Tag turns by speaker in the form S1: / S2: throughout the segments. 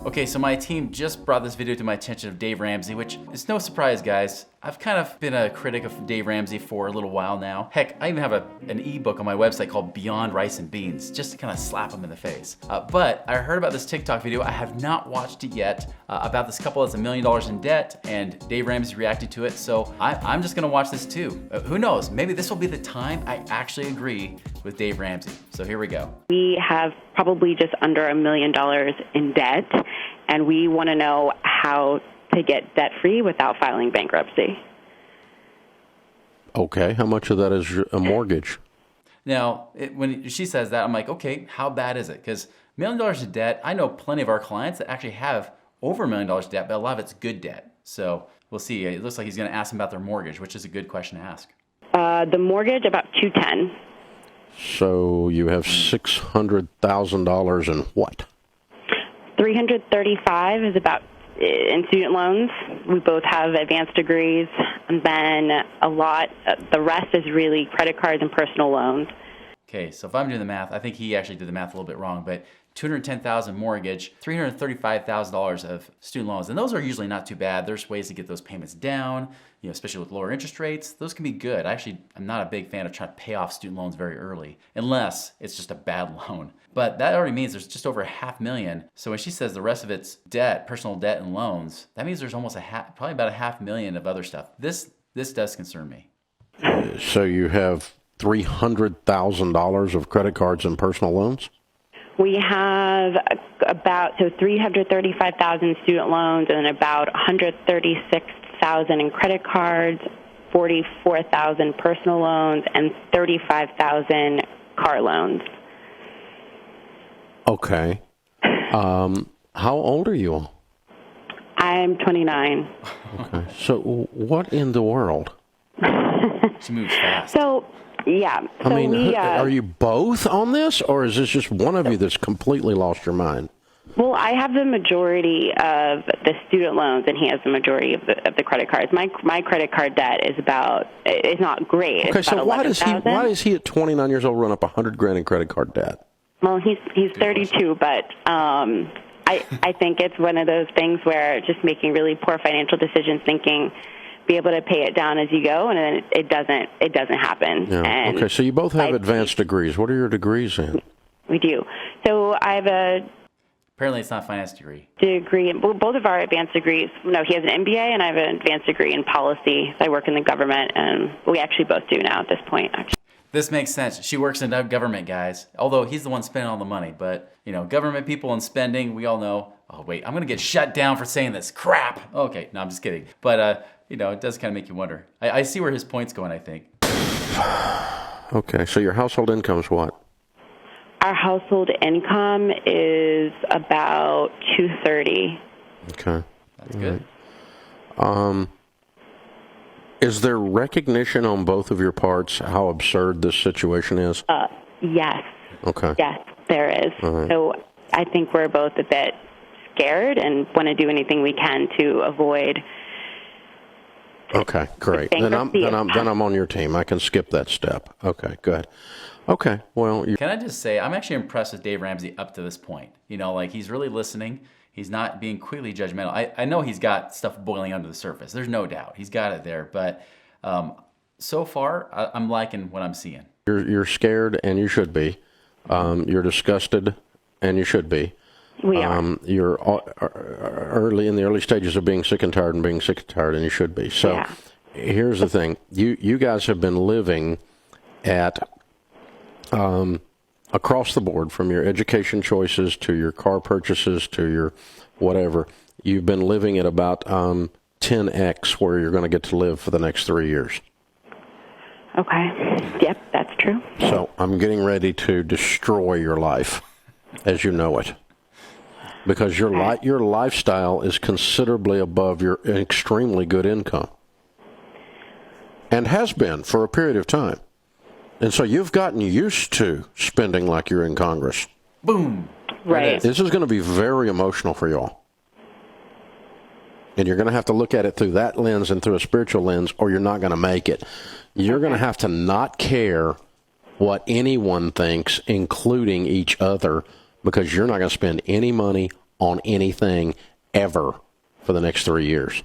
S1: Okay, so my team just brought this video to my attention of Dave Ramsey, which is no surprise, guys. I've kind of been a critic of Dave Ramsey for a little while now. Heck, I even have an ebook on my website called Beyond Rice and Beans, just to kind of slap him in the face. But I heard about this TikTok video. I have not watched it yet, about this couple that's $1 million in debt, and Dave Ramsey reacted to it. So I'm just gonna watch this too. Who knows? Maybe this will be the time I actually agree with Dave Ramsey. So here we go.
S2: We have probably just under $1 million in debt, and we want to know how to get debt-free without filing bankruptcy.
S3: Okay, how much of that is a mortgage?
S1: Now, when she says that, I'm like, okay, how bad is it? Because $1 million in debt, I know plenty of our clients that actually have over $1 million in debt, but a lot of it's good debt. So we'll see. It looks like he's going to ask them about their mortgage, which is a good question to ask.
S2: The mortgage, about $210,000.
S3: So you have $600,000 in what?
S2: $335,000 is about in student loans. We both have advanced degrees, and then the rest is really credit cards and personal loans.
S1: Okay, so if I'm doing the math, I think he actually did the math a little bit wrong, but $210,000 mortgage, $335,000 of student loans, and those are usually not too bad. There's ways to get those payments down, especially with lower interest rates. Those can be good. I'm not a big fan of trying to pay off student loans very early, unless it's just a bad loan. But that already means there's just over $500,000. So when she says the rest of it's debt, personal debt and loans, that means there's almost probably about $500,000 of other stuff. This does concern me.
S3: So you have $300,000 of credit cards and personal loans?
S2: We have about $335,000 student loans and about $136,000 in credit cards, $44,000 personal loans, and $35,000 car loans.
S3: Okay. How old are you?
S2: I'm 29.
S3: Okay. So what in the world?
S1: She moves fast.
S2: So, yeah.
S3: I mean, are you both on this, or is this just one of you that's completely lost your mind?
S2: Well, I have the majority of the student loans, and he has the majority of the credit cards. My credit card debt is not great.
S3: Okay,
S2: it's
S3: so
S2: about
S3: why does he at 29 years old run up $100,000 in credit card debt?
S2: Well, he's 32, but I think it's one of those things where just making really poor financial decisions, thinking be able to pay it down as you go, and then it doesn't happen.
S3: Yeah.
S2: And
S3: okay, so you both have advanced degrees. What are your degrees in?
S2: We do. So I have a
S1: apparently it's not a finance degree.
S2: Both of our advanced degrees. No, he has an MBA, and I have an advanced degree in policy. I work in the government, and we actually both do now at this point, actually.
S1: This makes sense. She works in government, guys. Although he's the one spending all the money. But, government people and spending, we all know. Oh, wait, I'm going to get shut down for saying this. Crap. Okay, no, I'm just kidding. But, it does kind of make you wonder. I see where his point's going, I think.
S3: Okay, so your household income is what?
S2: Our household income is about $230,000.
S3: Okay.
S1: That's good.
S3: Right. Is there recognition on both of your parts how absurd this situation is?
S2: Yes.
S3: Okay.
S2: Yes, there is.
S3: Right.
S2: So I think we're both a bit scared and want to do anything we can to avoid.
S3: Okay, great. Then I'm on your team. I can skip that step. Okay, good. Okay, well,
S1: can I just say I'm actually impressed with Dave Ramsey up to this point. He's really listening. He's not being quickly judgmental. I know he's got stuff boiling under the surface. There's no doubt. He's got it there. But so far, I'm liking what I'm seeing.
S3: You're scared, and you should be. You're disgusted, and you should be.
S2: We are.
S3: You're in the early stages of being sick and tired, and you should be. So Here's the thing. You guys have been living at across the board, from your education choices to your car purchases to your whatever, you've been living at about 10x where you're going to get to live for the next 3 years.
S2: Okay. Yep, that's true.
S3: So I'm getting ready to destroy your life as you know it, because your lifestyle is considerably above your extremely good income, and has been for a period of time. And so you've gotten used to spending like you're in Congress.
S1: Boom.
S2: Right.
S3: This is going to be very emotional for y'all. And you're going to have to look at it through that lens and through a spiritual lens, or you're not going to make it. You're going to have to not care what anyone thinks, including each other, because you're not going to spend any money on anything ever for the next 3 years.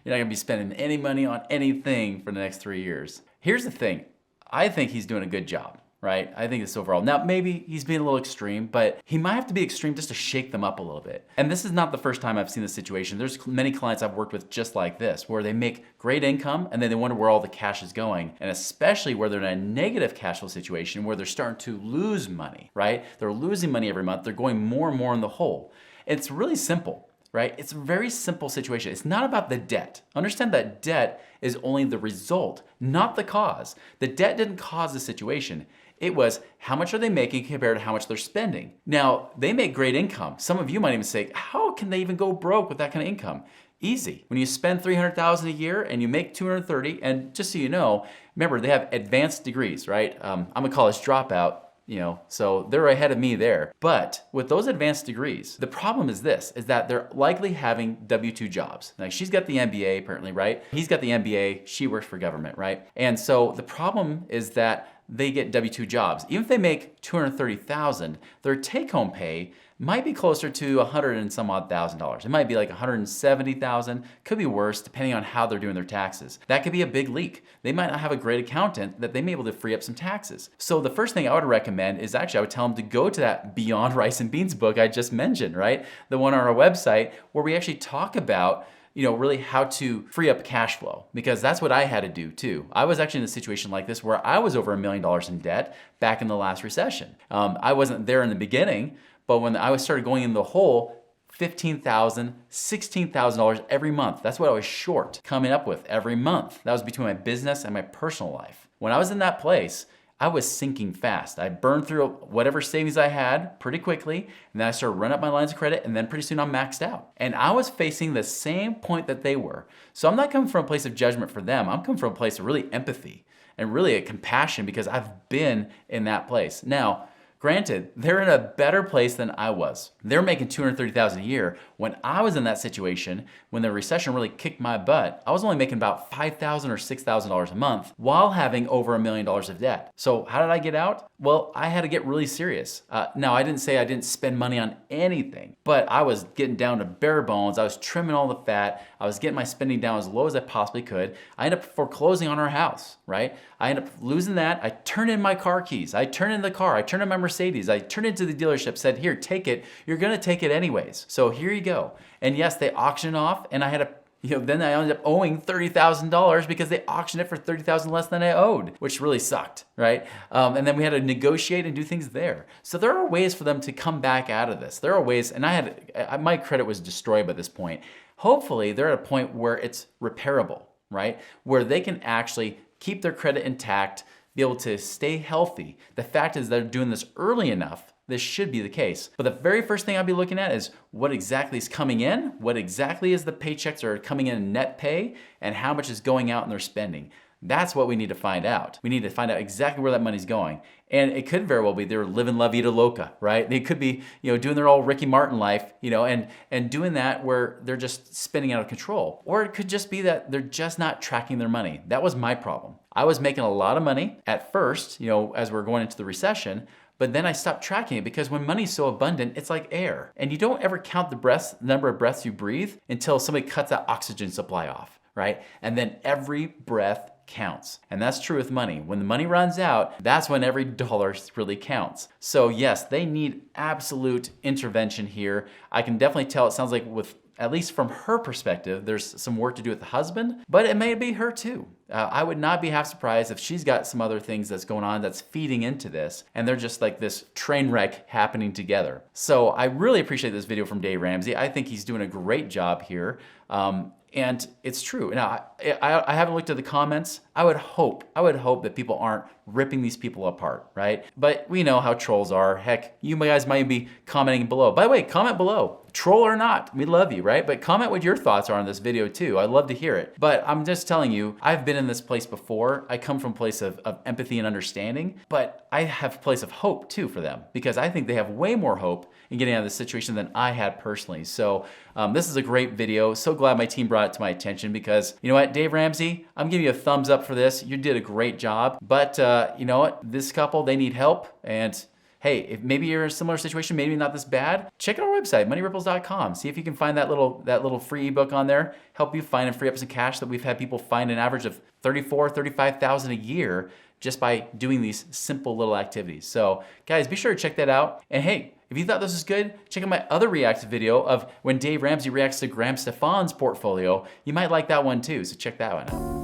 S1: You're not going to be spending any money on anything for the next 3 years. Here's the thing. I think he's doing a good job, right? I think this overall. Now, maybe he's being a little extreme, but he might have to be extreme just to shake them up a little bit. And this is not the first time I've seen this situation. There's many clients I've worked with just like this, where they make great income and then they wonder where all the cash is going. And especially where they're in a negative cash flow situation where they're starting to lose money, right? They're losing money every month. They're going more and more in the hole. It's really simple. Right? It's a very simple situation. It's not about the debt. Understand that debt is only the result, not the cause. The debt didn't cause the situation. It was how much are they making compared to how much they're spending. Now, they make great income. Some of you might even say, how can they even go broke with that kind of income? Easy. When you spend $300,000 a year and you make $230,000, and just so you know, remember they have advanced degrees, right? I'm a college dropout. So they're ahead of me there. But with those advanced degrees, the problem is this, is that they're likely having W-2 jobs. Like she's got the MBA apparently, right? He's got the MBA, she works for government, right? And so the problem is that they get W-2 jobs. Even if they make $230,000, their take-home pay might be closer to $100 and some odd thousand dollars. It might be like $170,000, could be worse depending on how they're doing their taxes. That could be a big leak. They might not have a great accountant that they may be able to free up some taxes. So the first thing I would recommend is actually I would tell them to go to that Beyond Rice and Beans book I just mentioned, right? The one on our website where we actually talk about really how to free up cash flow, because that's what I had to do too. I was actually in a situation like this where I was over $1 million in debt back in the last recession. I wasn't there in the beginning, but when I started going in the hole, $15,000, $16,000 every month. That's what I was short coming up with every month. That was between my business and my personal life. When I was in that place, I was sinking fast. I burned through whatever savings I had pretty quickly, and then I started running up my lines of credit, and then pretty soon I'm maxed out. And I was facing the same point that they were. So I'm not coming from a place of judgment for them. I'm coming from a place of really empathy and really a compassion because I've been in that place. Now, granted, they're in a better place than I was. They're making $230,000 a year. When I was in that situation, when the recession really kicked my butt, I was only making about $5,000 or $6,000 a month while having over $1 million of debt. So how did I get out? Well, I had to get really serious. Now, I didn't say I didn't spend money on anything, but I was getting down to bare bones. I was trimming all the fat. I was getting my spending down as low as I possibly could. I ended up foreclosing on our house, right? I ended up losing that. I turned in my car keys. I turned in the car. I turned in my Mercedes. I turned into the dealership, said, here, take it. You're going to take it anyways. So here you go. And yes, they auctioned off, and I had to then I ended up owing $30,000 because they auctioned it for $30,000 less than I owed, which really sucked, right? And then we had to negotiate and do things there. So there are ways for them to come back out of this. There are ways, and my credit was destroyed by this point. Hopefully, they're at a point where it's repairable, right? Where they can actually keep their credit intact, be able to stay healthy. The fact is they're doing this early enough. This should be the case. But the very first thing I'll be looking at is what exactly is coming in, what exactly is the paychecks are coming in net pay, and how much is going out in their spending. That's what we need to find out. We need to find out exactly where that money's going. And it could very well be they're living La Vida Loca, right? They could be, doing their old Ricky Martin life, and doing that where they're just spending out of control. Or it could just be that they're just not tracking their money. That was my problem. I was making a lot of money at first, as we're going into the recession, but then I stopped tracking it because when money's so abundant, it's like air. And you don't ever count the number of breaths you breathe until somebody cuts that oxygen supply off, right? And then every breath counts. And that's true with money. When the money runs out, that's when every dollar really counts. So yes, they need absolute intervention here. I can definitely tell, it sounds like at least from her perspective, there's some work to do with the husband, but it may be her too. I would not be half surprised if she's got some other things that's going on that's feeding into this, and they're just like this train wreck happening together. So I really appreciate this video from Dave Ramsey. I think he's doing a great job here. And it's true. Now, I haven't looked at the comments. I would hope that people aren't ripping these people apart, right? But we know how trolls are. Heck, you guys might be commenting below. By the way, comment below. Troll or not, we love you, right? But comment what your thoughts are on this video too. I'd love to hear it. But I'm just telling you, I've been in this place before. I come from a place of empathy and understanding, but I have a place of hope too for them because I think they have way more hope in getting out of this situation than I had personally. So this is a great video. So glad my team brought it to my attention because you know what, Dave Ramsey, I'm giving you a thumbs up for this. You did a great job. But you know what, this couple, they need help, and hey, if maybe you're in a similar situation, maybe not this bad, check out our website, moneyripples.com. See if you can find that little free ebook on there, help you find and free up some cash that we've had people find an average of $35,000 a year just by doing these simple little activities. So guys, be sure to check that out. And hey, if you thought this was good, check out my other React video of when Dave Ramsey reacts to Graham Stefan's portfolio. You might like that one too, so check that one out.